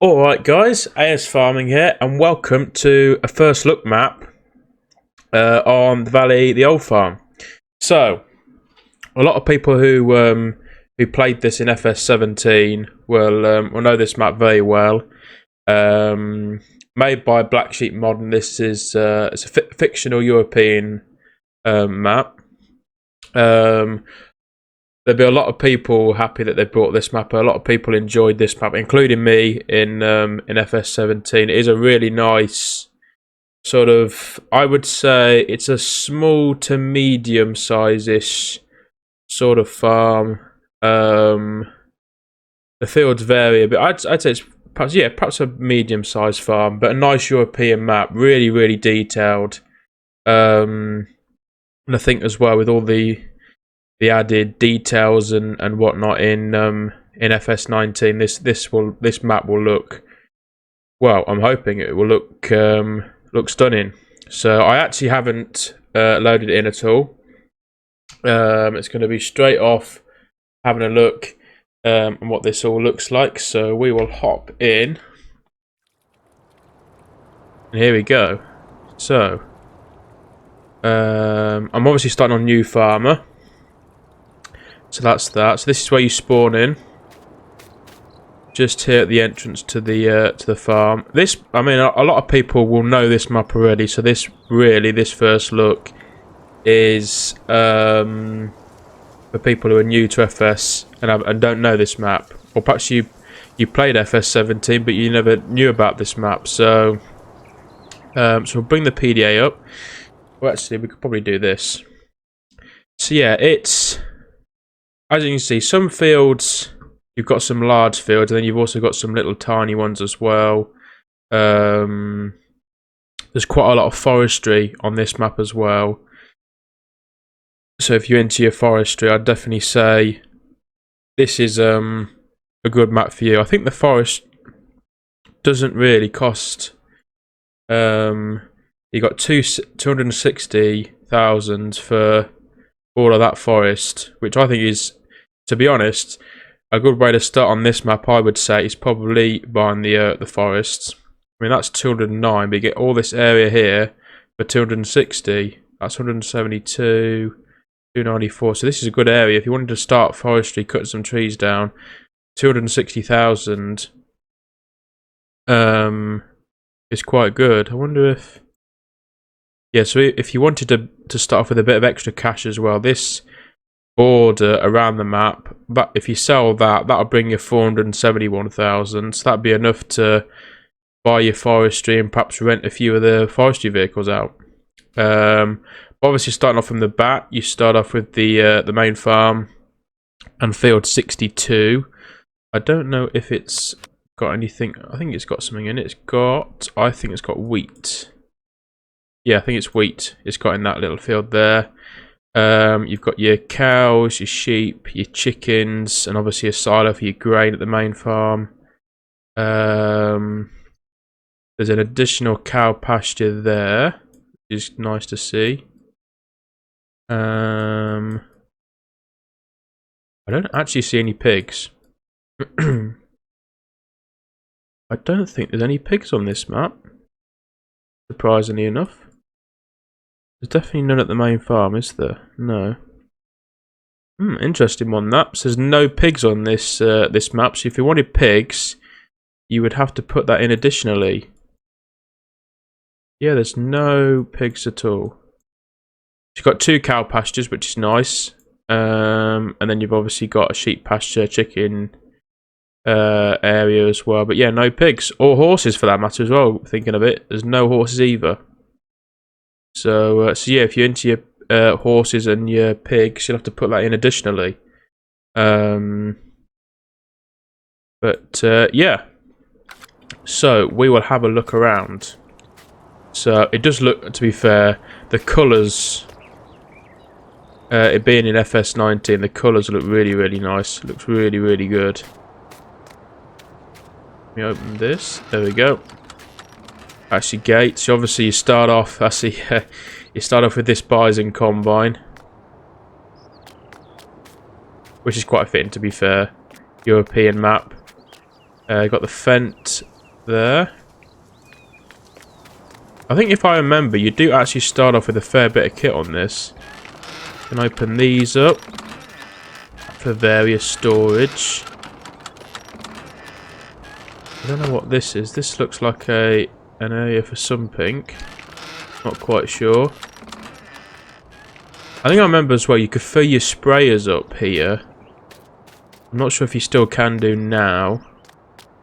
Alright guys, AS Farming here, and welcome to a first look map on the Valley, the old farm. So, a lot of people who played this in FS17 will know this map very well. Made by Black Sheep Modern, this is it's a fictional European map. There'll be a lot of people happy that they brought this map. A lot of people enjoyed this map, including me in FS17. It is a really nice sort of, I would say, it's a small to medium size-ish sort of farm. The fields vary a bit. I'd say it's perhaps a medium-sized farm, but a nice European map, really detailed. And I think as well with all the added details and whatnot in FS19, this map will look, well, I'm hoping it will look stunning. So I actually haven't loaded it in at all. It's going to be straight off having a look at what this all looks like. So we will hop in, and here we go. So I'm obviously starting on New Farmer. So that's that. So this is where you spawn in. Just here at the entrance to the farm. This, I mean, a lot of people will know this map already. So this first look is for people who are new to FS and don't know this map, or perhaps you played FS17 but you never knew about this map. So we'll bring the PDA up. Well, actually, we could probably do this. So yeah, it's, as you can see, some fields, you've got some large fields, and then you've also got some little tiny ones as well. There's quite a lot of forestry on this map as well. So if you're into your forestry, I'd definitely say this is a good map for you. I think the forest doesn't really cost. You got 260,000 for all of that forest, which I think is, to be honest, a good way to start on this map. I would say is probably buying the forests. I mean, that's 209, but you get all this area here for 260. That's 172, 294. So this is a good area if you wanted to start forestry, cut some trees down. 260,000 is quite good. I wonder if, yeah, so if you wanted to start off with a bit of extra cash as well, this border around the map, but if you sell that, that'll bring you 471,000. So that'd be enough to buy your forestry and perhaps rent a few of the forestry vehicles out. Obviously, starting off from the bat, you start off with the main farm and field 62. I don't know if it's got anything. I think it's got something in it. I think it's got wheat. Yeah, I think it's wheat. It's got in that little field there. You've got your cows, your sheep, your chickens, and obviously a silo for your grain at the main farm. There's an additional cow pasture there, which is nice to see. I don't actually see any pigs. I don't think there's any pigs on this map, surprisingly enough. There's definitely none at the main farm, is there? No. Interesting one, that. So there's no pigs on this this map. So if you wanted pigs, you would have to put that in additionally. Yeah, there's no pigs at all. You've got 2 cow pastures, which is nice. And then you've obviously got a sheep pasture, chicken area as well. But yeah, no pigs. Or horses for that matter as well, thinking of it. There's no horses either. So yeah, if you're into your horses and your pigs, you'll have to put that in additionally. Yeah, so we will have a look around. So it does look, to be fair, the colours, it being in FS19, the colours look really nice. It looks really good. Let me open this. There we go. Actually, gates. Obviously, you start off. You start off with this bison combine, which is quite fitting, to be fair. European map. Got the Fent there. I think if I remember, you do actually start off with a fair bit of kit on this. You can open these up for various storage. I don't know what this is. This looks like an area for something. Not quite sure. I think I remember as well, you could fill your sprayers up here. I'm not sure if you still can do now.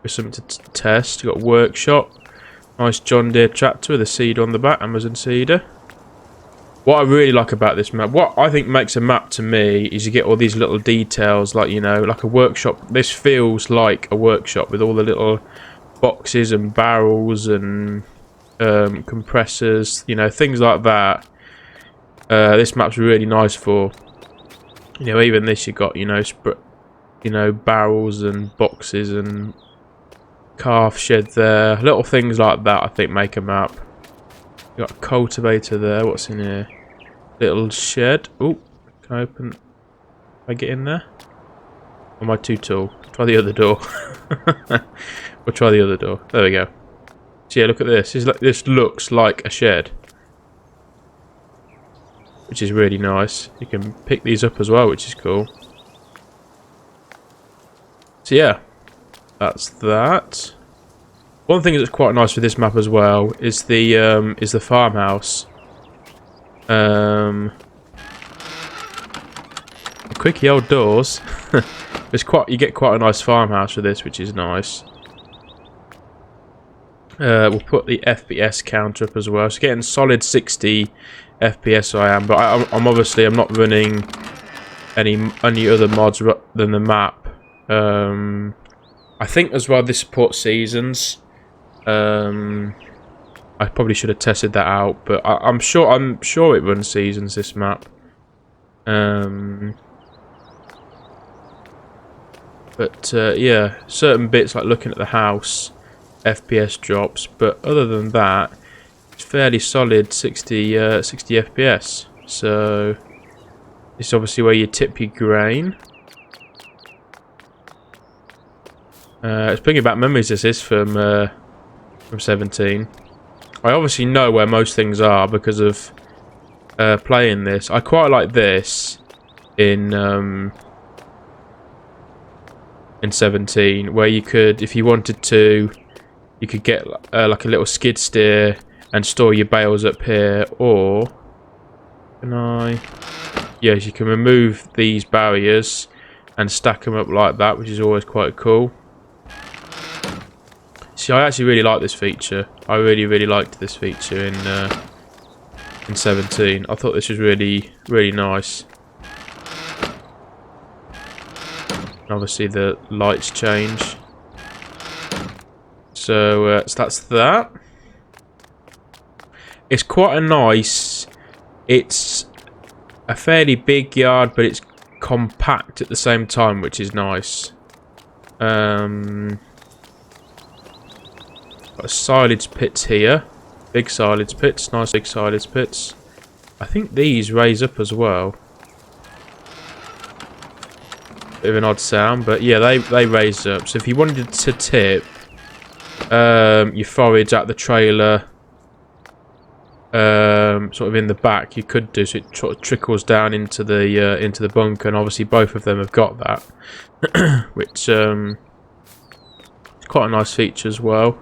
There's something to test. You've got workshop. Nice John Deere tractor with a seeder on the back. Amazon seeder. What I really like about this map, what I think makes a map to me, is you get all these little details, like, you know, like a workshop. This feels like a workshop with all the little boxes and barrels and compressors, you know, things like that. This map's really nice for, you know, even this you got, you know, barrels and boxes and calf shed there. Little things like that I think make a map. You got a cultivator there. What's in here? Little shed. Oh, can I open? Can I get in there? Or am I too tall? Try the other door. We'll try the other door. There we go. So yeah, look at this. This looks like a shed, which is really nice. You can pick these up as well, which is cool. So yeah, that's that. One thing that's quite nice with this map as well is the farmhouse. The quickie old doors. You get quite a nice farmhouse with this, which is nice. We'll put the FPS counter up as well. So getting solid 60 FPS I am, but I'm obviously not running any other mods than the map. I think as well this supports seasons. I probably should have tested that out, but I'm sure it runs seasons, this map. Yeah, certain bits like looking at the house, FPS drops, but other than that, it's fairly solid 60 FPS. So this is obviously where you tip your grain. It's bringing back memories. This is from 17. I obviously know where most things are because of playing this. I quite like this in 17, where you could, if you wanted to, you could get like a little skid steer and store your bales up here, or yes, you can remove these barriers and stack them up like that, which is always quite cool. See, I actually really like this feature. I really liked this feature in 17. I thought this was really nice. Obviously the lights change. So that's that. It's quite a nice. It's a fairly big yard, but it's compact at the same time, which is nice. Got silage pits here. Big silage pits. Nice big silage pits. I think these raise up as well. Bit of an odd sound, but yeah, they raise up. So if you wanted to tip your forage at the trailer, sort of in the back, you could do. So it sort of trickles down into the bunker, and obviously both of them have got that, which is quite a nice feature as well.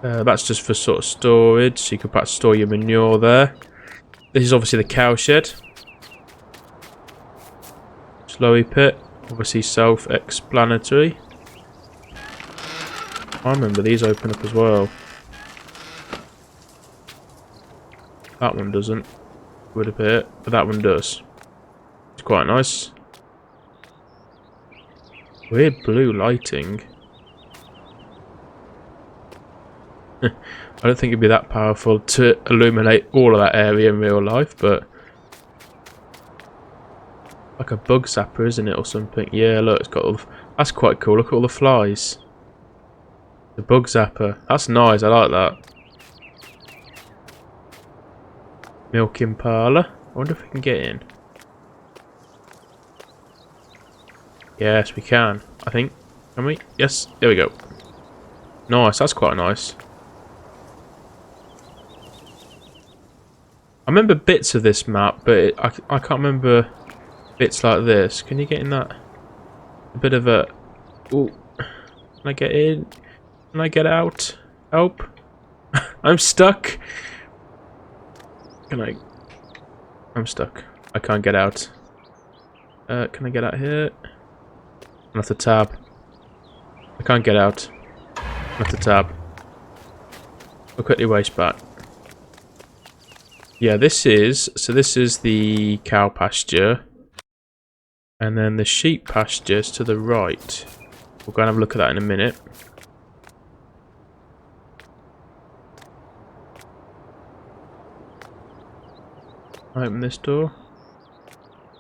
That's just for sort of storage, so you could perhaps store your manure there. This is obviously the cow shed. Slowy pit, obviously self-explanatory. I remember these open up as well. That one doesn't, would appear, but that one does. It's quite nice. Weird blue lighting. I don't think it'd be that powerful to illuminate all of that area in real life, but like a bug zapper, isn't it, or something? Yeah, look, it's got all the, that's quite cool. Look at all the flies. The bug zapper. That's nice. I like that. Milking parlour. I wonder if we can get in. Yes, we can. I think. Can we? Yes. There we go. Nice, that's quite nice. I remember bits of this map, but I can't remember bits like this. Can you get in that? A bit of a... Ooh. Can I get in? Can I get out? Help. I'm stuck. Can I... I'm stuck. I can't get out. Can I get out here? I'll have to tab. I can't get out. I'll have to tab. I'll quickly race back. Yeah, this is... So this is the cow pasture. And then the sheep pasture is to the right. We'll go and have a look at that in a minute. Open this door.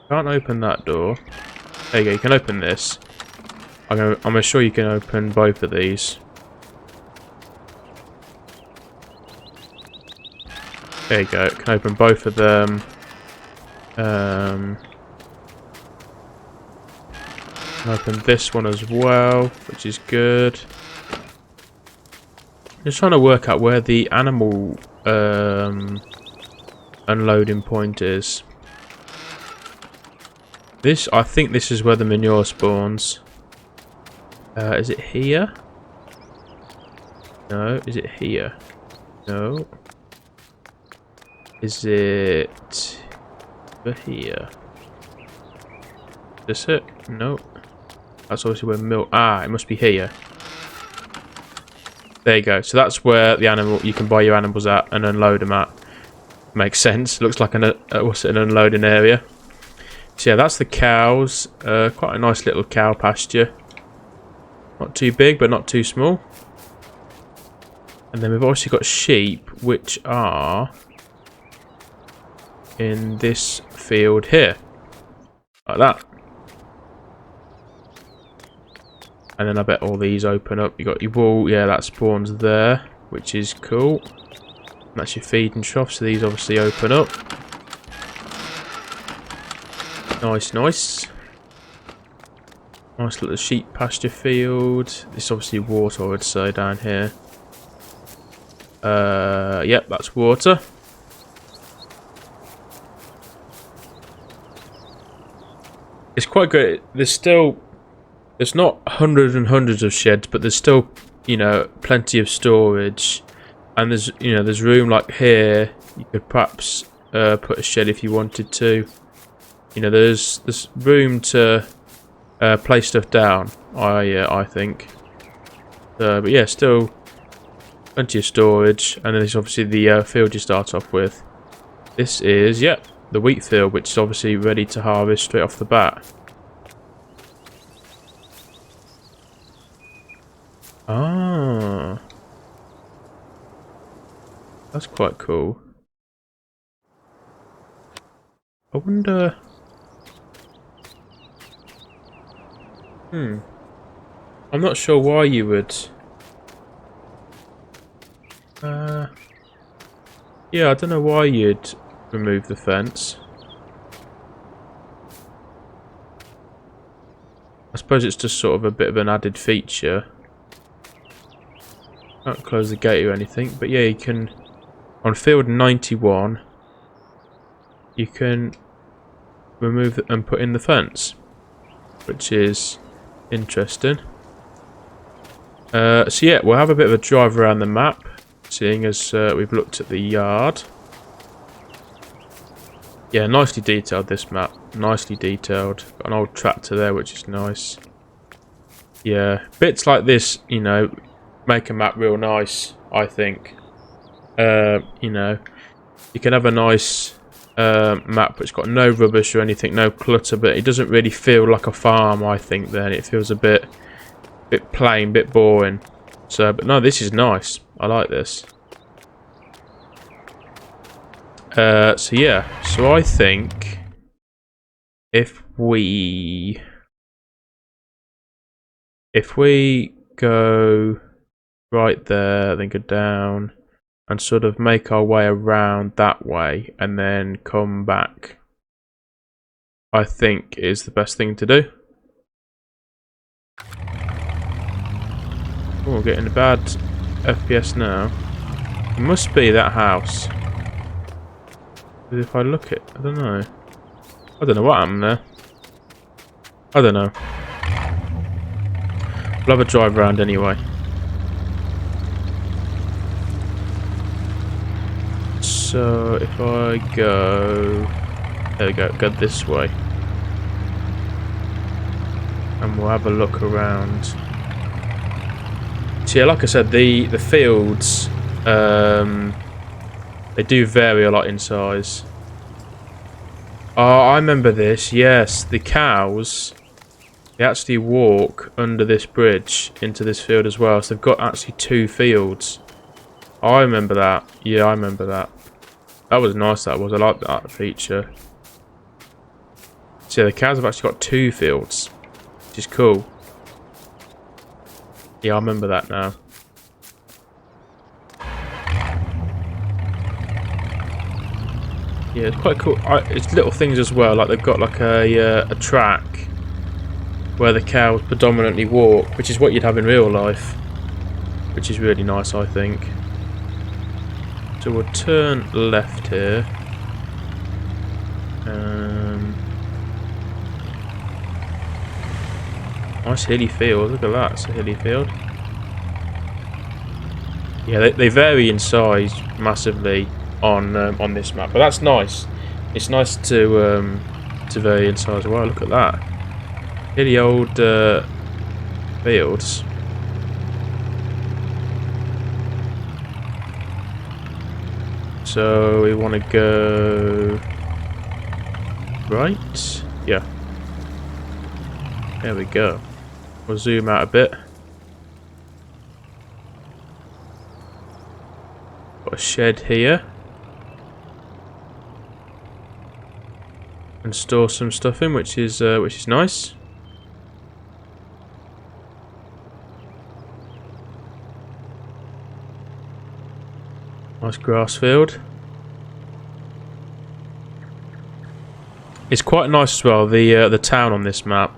Can't open that door. There you go, you can open this. I'm sure you can open both of these. There you go, can open both of them. Can open this one as well, which is good. Just trying to work out where the animal unloading point is. I think this is where the manure spawns. Is it here? No. Is it here? No. Is it over here? Is it? No. That's obviously where milk. Ah, it must be here. There you go. So that's where the animal you can buy your animals at and unload them at. Makes sense. Looks like an unloading area. So yeah, that's the cows. Quite a nice little cow pasture. Not too big, but not too small. And then we've also got sheep, which are in this field here, like that. And then I bet all these open up. You got your wool, yeah, that spawns there, which is cool. And that's your feeding trough, so these obviously open up. Nice, nice. Nice little sheep pasture field. This is obviously water, I would say, down here. Yep, that's water. It's quite good. There's not hundreds and hundreds of sheds, but there's still, you know, plenty of storage. And there's room like here. You could perhaps put a shed if you wanted to. You know, there's room to place stuff down. I think. But yeah, still plenty of storage. And then there's obviously the field you start off with. This is, yep, the wheat field, which is obviously ready to harvest straight off the bat. Ah, that's quite cool. I wonder. I'm not sure why you would. Yeah, I don't know why you'd remove the fence. I suppose it's just sort of a bit of an added feature. Can't close the gate or anything, but yeah, you can. On field 91, you can remove and put in the fence, which is interesting. So yeah, we'll have a bit of a drive around the map, seeing as we've looked at the yard. Yeah, nicely detailed, this map. Nicely detailed. Got an old tractor there, which is nice. Yeah, bits like this, you know, make a map real nice, I think. You know, you can have a nice map which got no rubbish or anything, no clutter, but it doesn't really feel like a farm, I think. Then it feels a bit plain, bit boring. So, but no, this is nice. I like this. So yeah, so I think if we go right there, then go down and sort of make our way around that way and then come back, I think is the best thing to do. Oh, we're getting a bad FPS now. It must be that house. But if I look at... I don't know. I don't know what happened there. I don't know. We'll have a drive around anyway. So if I go... There we go. Go this way. And we'll have a look around. So yeah, like I said, the fields... they do vary a lot in size. Oh, I remember this. Yes, the cows... They actually walk under this bridge into this field as well. So they've got actually 2 fields. I remember that. Yeah, I remember that. That was nice, that was. I like that feature. So yeah, the cows have actually got 2 fields. Which is cool. Yeah, I remember that now. Yeah, it's quite cool. It's little things as well. Like they've got like a track where the cows predominantly walk, which is what you'd have in real life, which is really nice, I think. So we'll turn left here. Nice hilly field. Look at that. It's a hilly field. Yeah, they vary in size massively on this map, but that's nice. It's nice to vary in size as well. Look at that. Hilly old fields. So we want to go right. Yeah. There we go. We'll zoom out a bit. Got a shed here. And store some stuff in, which is nice. Nice grass field. It's quite nice as well, the town on this map.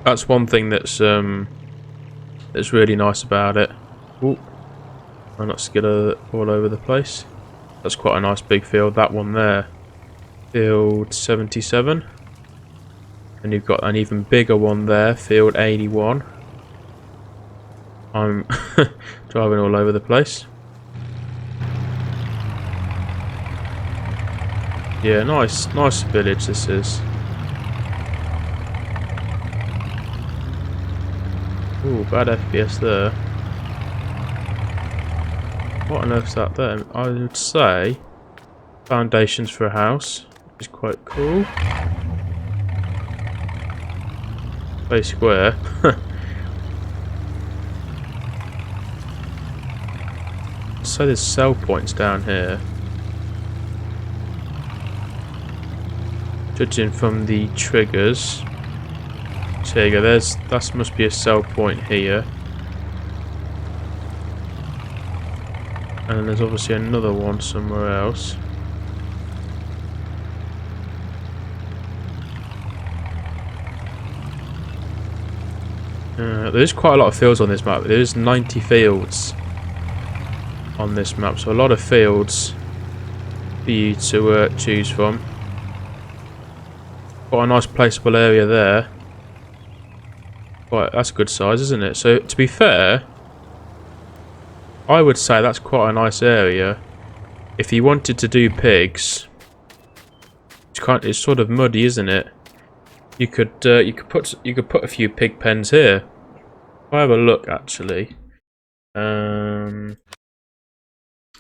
That's one thing that's really nice about it. Ooh. I'm not skidder all over the place. That's quite a nice big field, that one there. Field 77. And you've got an even bigger one there, field 81. I'm driving all over the place. Yeah, nice village this is. Ooh, bad FPS there. What on earth's that there? I would say foundations for a house, which is quite cool. Very square. So there's sell points down here. Judging from the triggers. So there you go, that must be a sell point here. And then there's obviously another one somewhere else. There's quite a lot of fields on this map. There's 90 fields on this map, so a lot of fields for you to choose from. Quite a nice placeable area there. That's a good size, isn't it? So to be fair, I would say that's quite a nice area. If you wanted to do pigs, it's sort of muddy, isn't it? You could put a few pig pens here. If I have a look, actually. Where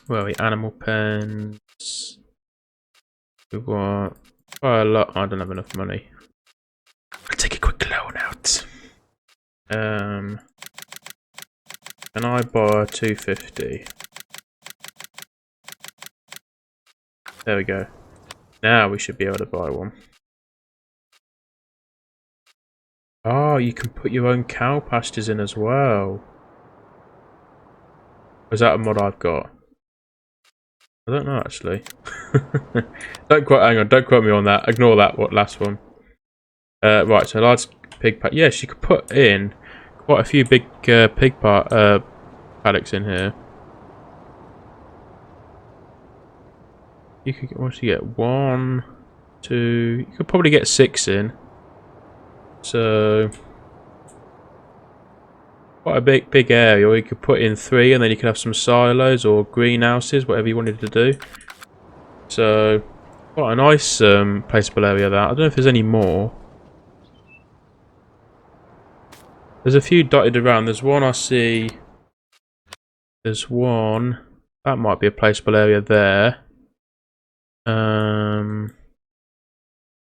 are we? Animal pens. We want quite a lot. I don't have enough money. I'll take a quick loan out. Can I buy 250? There we go. Now we should be able to buy one. Oh, you can put your own cow pastures in as well. Or is that a mod I've got? I don't know actually. Hang on, don't quote me on that. Ignore that last one. Right, so large pig pack. Yes, you could put in Quite a few big paddocks in here. You could get, what do you get? 1, 2. You could probably get 6 in. So quite a big area. Or you could put in 3, and then you could have some silos or greenhouses, whatever you wanted to do. So quite a nice placeable area. That I don't know if there's any more. There's a few dotted around. There's one I see. There's one. That might be a placeable area there.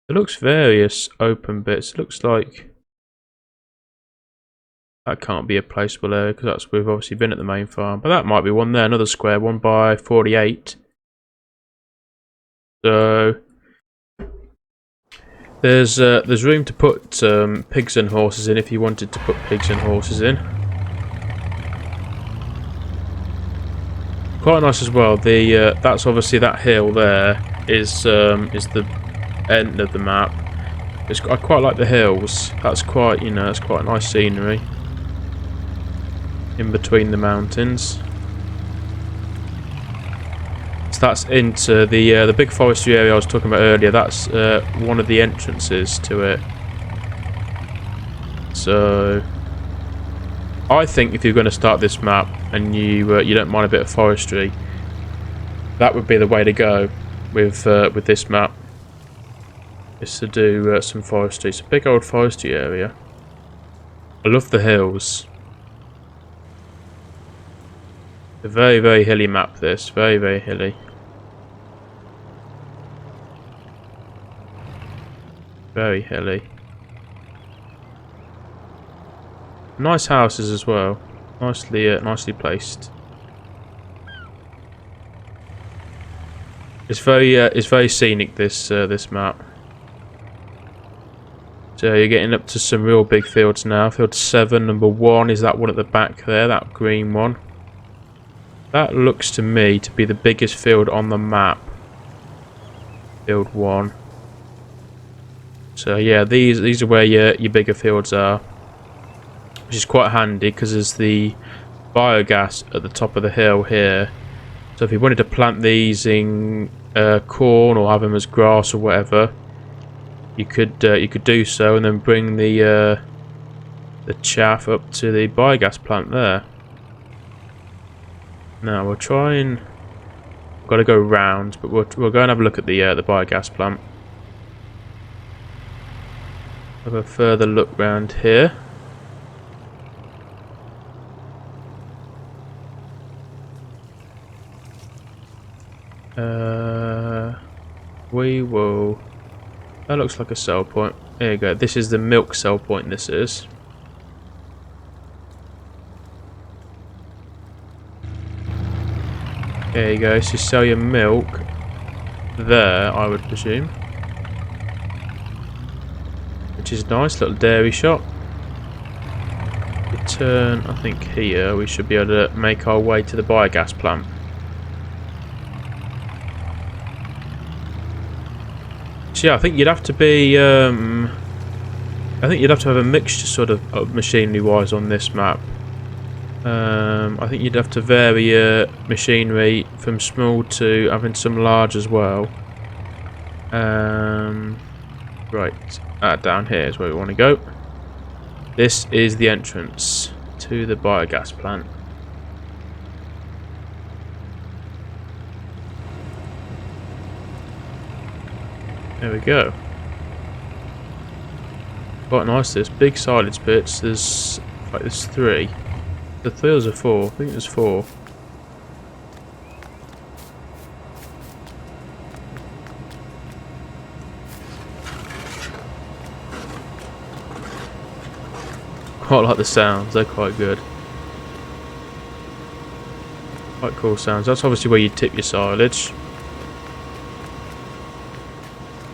It looks various open bits. It looks like that can't be a placeable area because we've obviously been at the main farm. But that might be one there. Another square, 1 by 48. So there's room to put pigs and horses in if you wanted to put pigs and horses in. Quite nice as well. The that's obviously that hill there is the end of the map. I quite like the hills. That's quite it's quite a nice scenery in between the mountains. So that's into the big forestry area I was talking about earlier. That's one of the entrances to it. So I think if you're going to start this map and you don't mind a bit of forestry, that would be the way to go with this map. Is to do some forestry. It's a big old forestry area. I love the hills. A very, very hilly map this. Very, very hilly. Very hilly. Nice houses as well. Nicely placed. It's very scenic, this map. So you're getting up to some real big fields now. Field 7, number 1 is that one at the back there, that green one. That looks to me to be the biggest field on the map. Field 1. So yeah, these are where your bigger fields are, which is quite handy because there's the biogas at the top of the hill here. So if you wanted to plant these in corn or have them as grass or whatever, you could do so, and then bring the chaff up to the biogas plant there. Now we'll try and got to go round, but we'll go and have a look at the biogas plant. Have a further look round here. We will. That looks like a sell point. There you go. This is the milk sell point. This is. There you go. So you sell your milk there, I would presume. Which is nice. Little dairy shop. Return. I think here we should be able to make our way to the biogas plant. So yeah, I think you'd have to be. I think you'd have to have a mixture, sort of machinery-wise, on this map. I think you'd have to vary machinery from small to having some large as well. Right, down here is where we want to go. This is the entrance to the biogas plant. There we go. Quite nice. There's big silage pits. There's 3. The 3 or 4? I think there's 4. Quite like the sounds. They're quite good. Quite cool sounds. That's obviously where you tip your silage.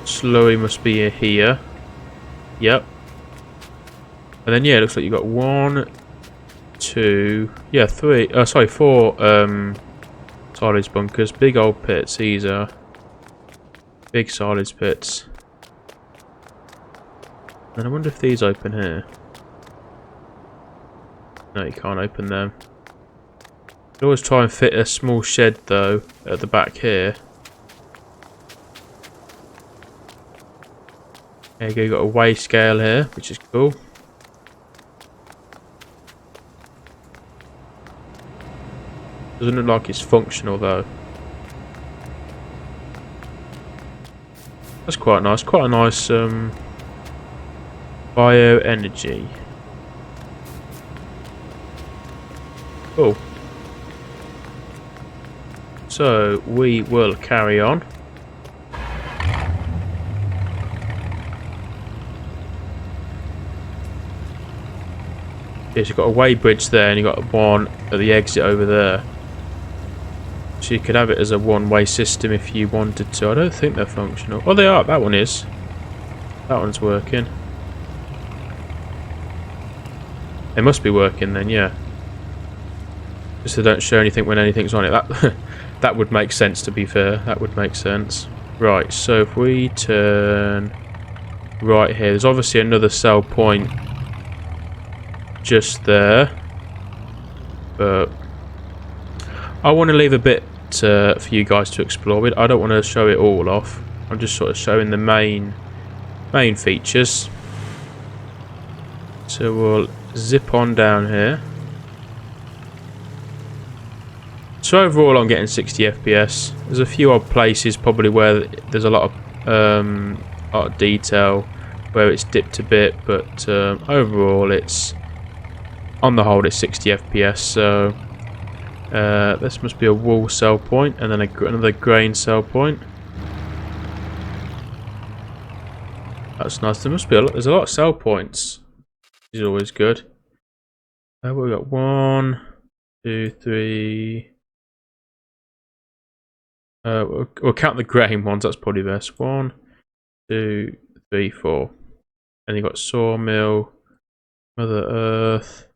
Slurry must be here. Yep. And then yeah, it looks like you've got 1, 2, yeah, 3. Sorry, 4 silage bunkers. Big old pits. These are big silage pits. And I wonder if these open here. No, you can't open them. You always try and fit a small shed though at the back here. There you go, you got a weigh scale here, which is cool. Doesn't look like it's functional though. That's quite nice. Quite a nice bioenergy. Cool. So we will carry on. Yes, you've got a way bridge there, and you've got one at the exit over there. So you could have it as a one-way system if you wanted to. I don't think they're functional. Oh, they are. That one is. That one's working. They must be working then, yeah. Just they don't show anything when anything's on it. That that would make sense, to be fair. That would make sense. Right, so if we turn right here, there's obviously another sell point just there. But I want to leave a bit for you guys to explore with. I don't want to show it all off. I'm just sort of showing the main features. So we'll zip on down here. So overall I'm getting 60 FPS. There's a few odd places probably where there's a lot of detail where it's dipped a bit, but overall it's, on the whole, it's 60 FPS. So this must be a wool sell point, and then another grain sell point. That's nice. There must be there's a lot of sell points. Which is always good. We've got 1, 2, 3. We'll count the grain ones. That's probably best. 1, 2, 3, 4. And you've got sawmill, Mother Earth.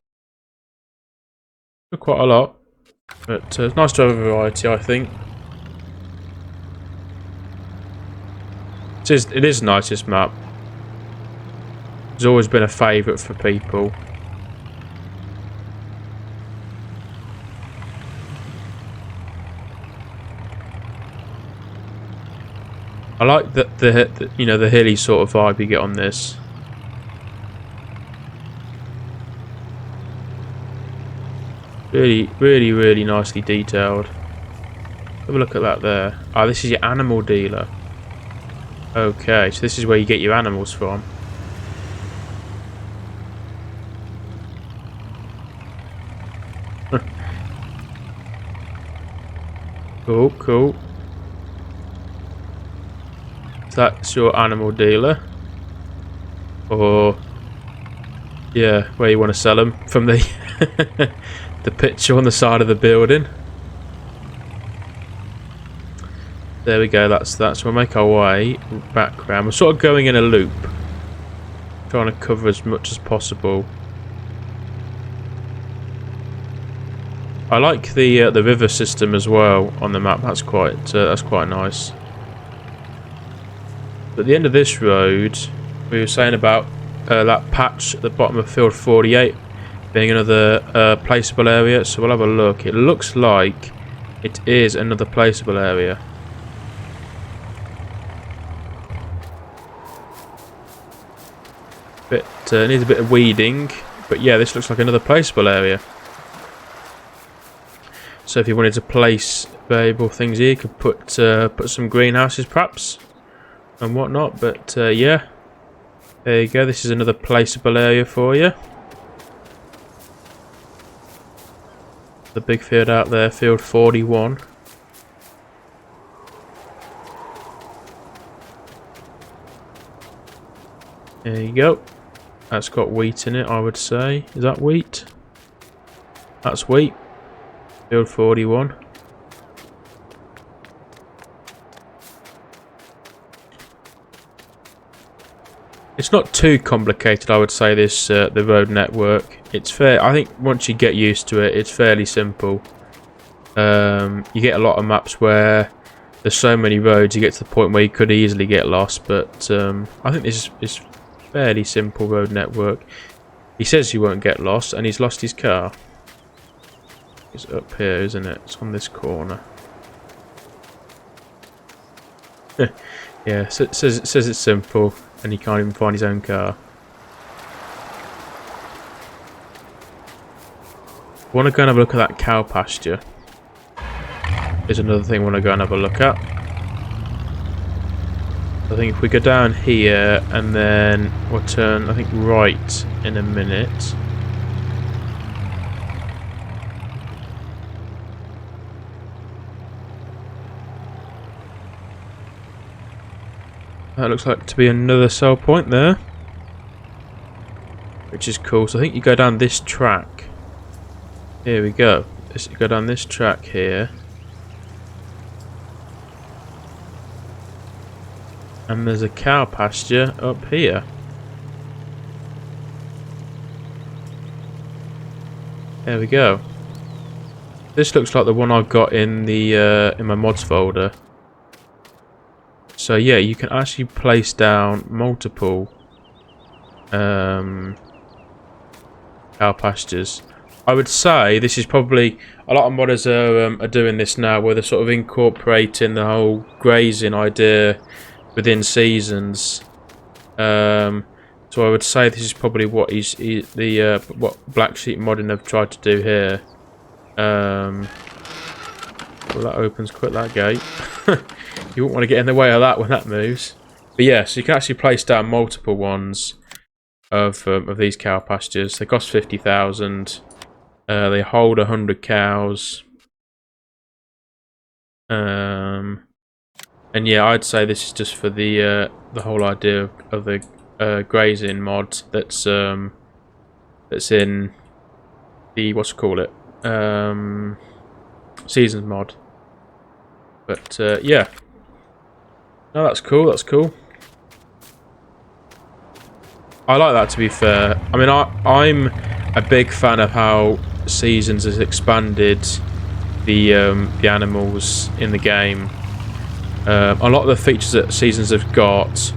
Quite a lot. But it's nice to have a variety, I think. It is nice, this map. It's always been a favourite for people. I like the you know, the hilly sort of vibe you get on this. Really nicely detailed. Have a look at that there. Ah, this is your animal dealer. Okay, so this is where you get your animals from. Cool, cool. So that's your animal dealer. Or, yeah, where you want to sell them from the the picture on the side of the building. There we go, that's we'll make our way back round. We're sort of going in a loop, trying to cover as much as possible. I like the river system as well on the map. That's quite nice. But at the end of this road, we were saying about that patch at the bottom of field 48 being another placeable area. So we'll have a look. It looks like it is another placeable area. It needs a bit of weeding, but yeah, this looks like another placeable area. So if you wanted to place variable things here, you could put some greenhouses perhaps and whatnot. But yeah, there you go. This is another placeable area for you. The big field out there, field 41. There you go. That's got wheat in it, I would say. Is that wheat? That's wheat. Field 41. It's not too complicated, I would say, this the road network. It's fair. I think once you get used to it, it's fairly simple. You get a lot of maps where there's so many roads, you get to the point where you could easily get lost. But I think this is fairly simple road network. He says he won't get lost, and he's lost his car. It's up here, isn't it? It's on this corner. Yeah, so it says it's simple, and he can't even find his own car. I want to go and have a look at that cow pasture. Is another thing I want to go and have a look at. I think if we go down here and then we'll turn, I think, right in a minute. That looks like to be another sell point there, which is cool. So I think you go down this track. Here we go. You go down this track here. And there's a cow pasture up here. There we go. This looks like the one I got in the in my mods folder. So yeah, you can actually place down multiple cow pastures. I would say this is probably a lot of modders are doing this now, where they're sort of incorporating the whole grazing idea within seasons. So I would say this is probably what what Black Sheep Modding have tried to do here. Well, that opens quick, that gate. You wouldn't want to get in the way of that when that moves. But yeah, so you can actually place down multiple ones of these cow pastures. They cost 50,000. They hold 100 cows. And yeah, I'd say this is just for the whole idea of the grazing mod that's in the seasons mod. But yeah, no, that's cool. That's cool. I like that, to be fair. I mean, I'm a big fan of how Seasons has expanded the animals in the game. A lot of the features that Seasons have got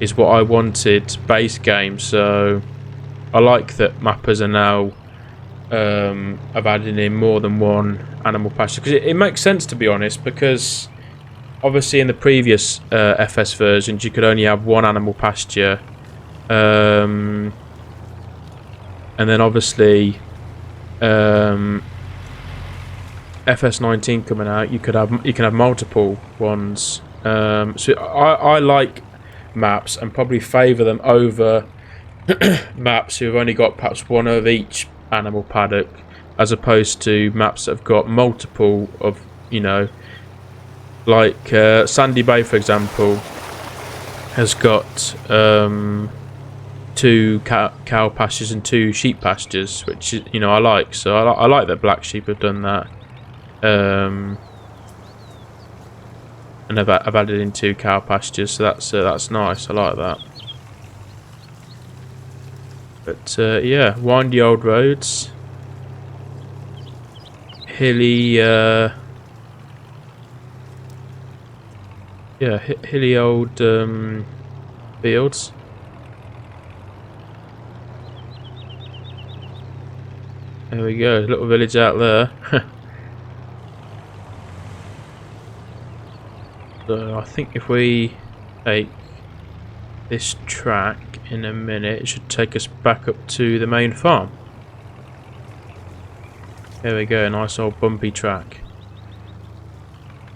is what I wanted base game. So I like that mappers are now have added in more than one animal pasture, because it makes sense, to be honest, because obviously in the previous FS versions you could only have one animal pasture. And then obviously FS19 coming out, you can have multiple ones. So I like maps and probably favour them over maps who have only got perhaps one of each animal paddock, as opposed to maps that have got multiple of, you know, like Sandy Bay, for example, has got 2 cow pastures and 2 sheep pastures, which, you know, I like. So I like that Black Sheep have done that, and I've added in 2 cow pastures. So that's nice. I like that. But yeah, windy old roads, hilly, hilly old fields. There we go, little village out there. So I think if we take this track in a minute, it should take us back up to the main farm. There we go, nice old bumpy track.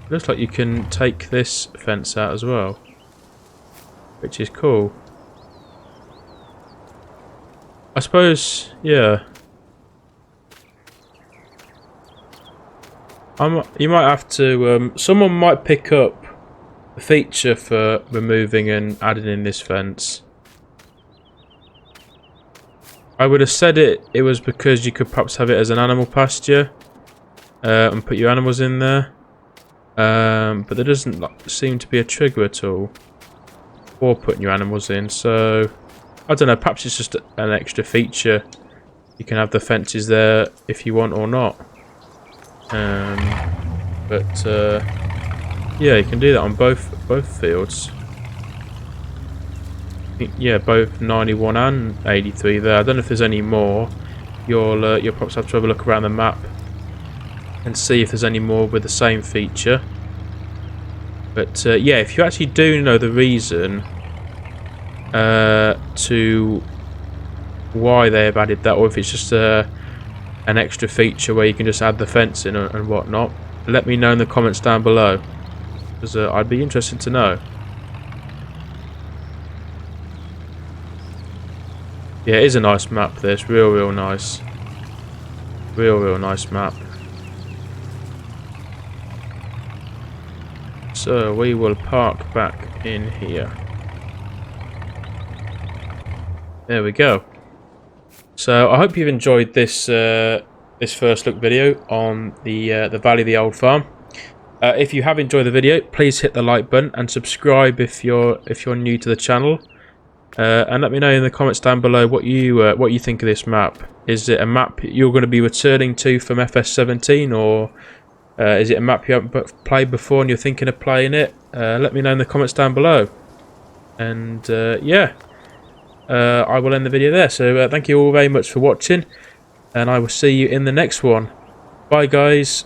Looks like you can take this fence out as well, which is cool. I suppose, yeah. You might have to. Someone might pick up the feature for removing and adding in this fence. I would have said it was because you could perhaps have it as an animal pasture and put your animals in there. But there doesn't seem to be a trigger at all for putting your animals in. So I don't know. Perhaps it's just an extra feature. You can have the fences there if you want or not. But yeah, you can do that on both fields. Yeah, both 91 and 83 there. I don't know if there's any more. You'll perhaps have to have a look around the map and see if there's any more with the same feature. But yeah, if you actually do know the reason to why they have added that, or if it's just an extra feature where you can just add the fence in and whatnot, let me know in the comments down below, because I'd be interested to know. Yeah, it is a nice map, this. Real nice. Real nice map. So we will park back in here. There we go. So I hope you've enjoyed this this first look video on the Valley of the Old Farm. If you have enjoyed the video, please hit the like button and subscribe if you're new to the channel. And let me know in the comments down below what you think of this map. Is it a map you're going to be returning to from FS17, or is it a map you haven't played before and you're thinking of playing it? Let me know in the comments down below. And yeah, I will end the video there. So thank you all very much for watching, and I will see you in the next one. Bye, guys.